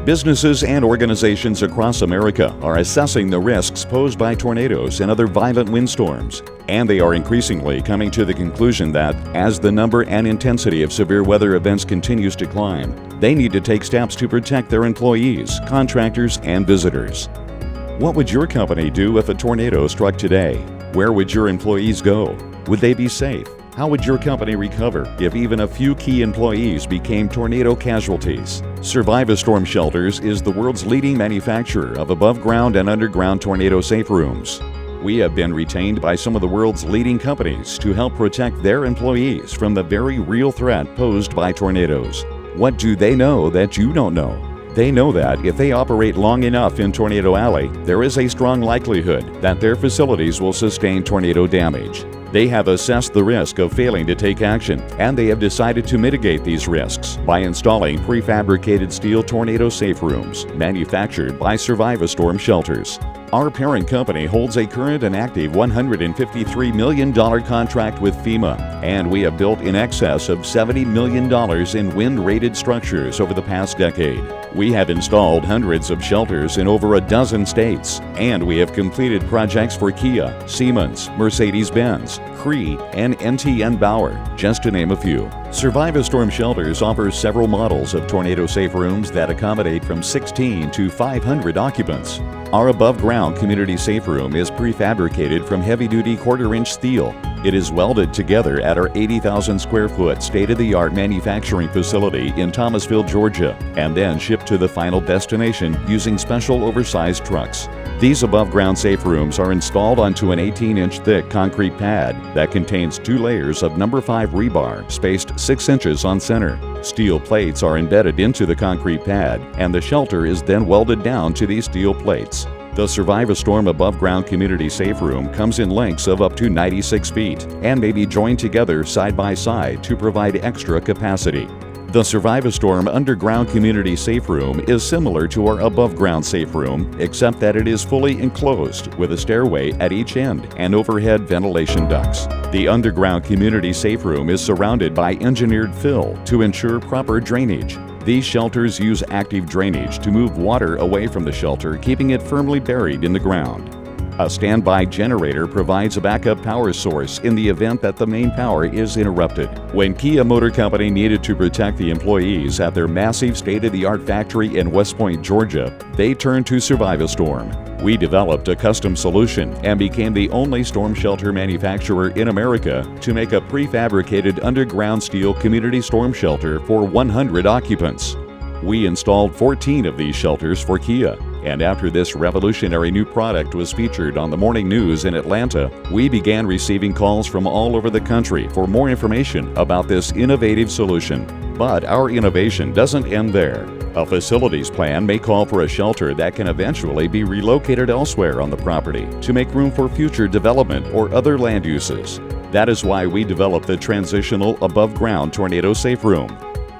Businesses and organizations across America are assessing the risks posed by tornadoes and other violent windstorms, and they are increasingly coming to the conclusion that, as the number and intensity of severe weather events continues to climb, they need to take steps to protect their employees, contractors, and visitors. What would your company do if a tornado struck today? Where would your employees go? Would they be safe? How would your company recover if even a few key employees became tornado casualties? Survive-A-Storm Shelters is the world's leading manufacturer of above-ground and underground tornado safe rooms. We have been retained by some of the world's leading companies to help protect their employees from the very real threat posed by tornadoes. What do they know that you don't know? They know that if they operate long enough in Tornado Alley, there is a strong likelihood that their facilities will sustain tornado damage. They have assessed the risk of failing to take action, and they have decided to mitigate these risks by installing prefabricated steel tornado safe rooms manufactured by Survive-A-Storm Shelters. Our parent company holds a current and active $153 million contract with FEMA, and we have built in excess of $70 million in wind-rated structures over the past decade. We have installed hundreds of shelters in over a dozen states, and we have completed projects for Kia, Siemens, Mercedes-Benz, Cree, and NTN Bauer, just to name a few. Survive-A-Storm Shelters offers several models of tornado-safe rooms that accommodate from 16 to 500 occupants. Our above-ground community safe room is prefabricated from heavy-duty quarter-inch steel. It is welded together at our 80,000 square foot state-of-the-art manufacturing facility in Thomasville, Georgia, and then shipped to the final destination using special oversized trucks. These above-ground safe rooms are installed onto an 18-inch thick concrete pad that contains 2 layers of number 5 rebar spaced 6 inches on center. Steel plates are embedded into the concrete pad, and the shelter is then welded down to these steel plates. The Survive-A-Storm above-ground community safe room comes in lengths of up to 96 feet and may be joined together side by side to provide extra capacity. The Survive-A-Storm underground community safe room is similar to our above-ground safe room, except that it is fully enclosed with a stairway at each end and overhead ventilation ducts. The underground community safe room is surrounded by engineered fill to ensure proper drainage. These shelters use active drainage to move water away from the shelter, keeping it firmly buried in the ground. A standby generator provides a backup power source in the event that the main power is interrupted. When Kia Motor Company needed to protect the employees at their massive state-of-the-art factory in West Point, Georgia, they turned to Survive-A-Storm. We developed a custom solution and became the only storm shelter manufacturer in America to make a prefabricated underground steel community storm shelter for 100 occupants. We installed 14 of these shelters for Kia, and after this revolutionary new product was featured on the morning news in Atlanta, we began receiving calls from all over the country for more information about this innovative solution. But our innovation doesn't end there. A facilities plan may call for a shelter that can eventually be relocated elsewhere on the property to make room for future development or other land uses. That is why we developed the transitional above-ground tornado safe room.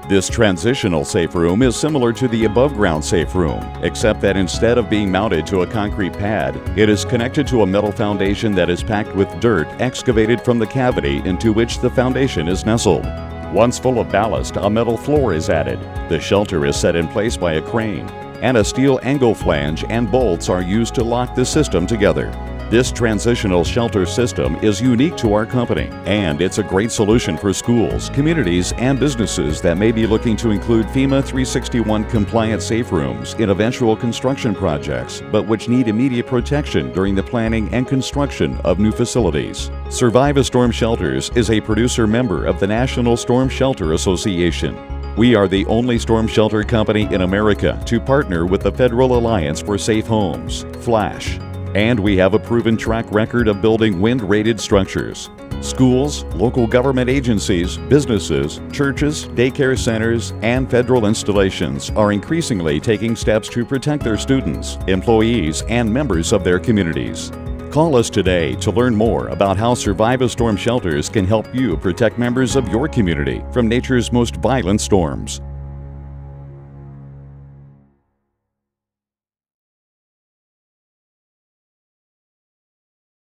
This transitional safe room is similar to the above-ground safe room, except that instead of being mounted to a concrete pad, it is connected to a metal foundation that is packed with dirt excavated from the cavity into which the foundation is nestled. Once full of ballast, a metal floor is added. The shelter is set in place by a crane, and a steel angle flange and bolts are used to lock the system together. This transitional shelter system is unique to our company, and it's a great solution for schools, communities, and businesses that may be looking to include FEMA 361 compliant safe rooms in eventual construction projects, but which need immediate protection during the planning and construction of new facilities. Survive-A-Storm Shelters is a producer member of the National Storm Shelter Association. We are the only storm shelter company in America to partner with the Federal Alliance for Safe Homes, FLASH. And we have a proven track record of building wind-rated structures. Schools, local government agencies, businesses, churches, daycare centers, and federal installations are increasingly taking steps to protect their students, employees, and members of their communities. Call us today to learn more about how Survive-A-Storm Shelters can help you protect members of your community from nature's most violent storms.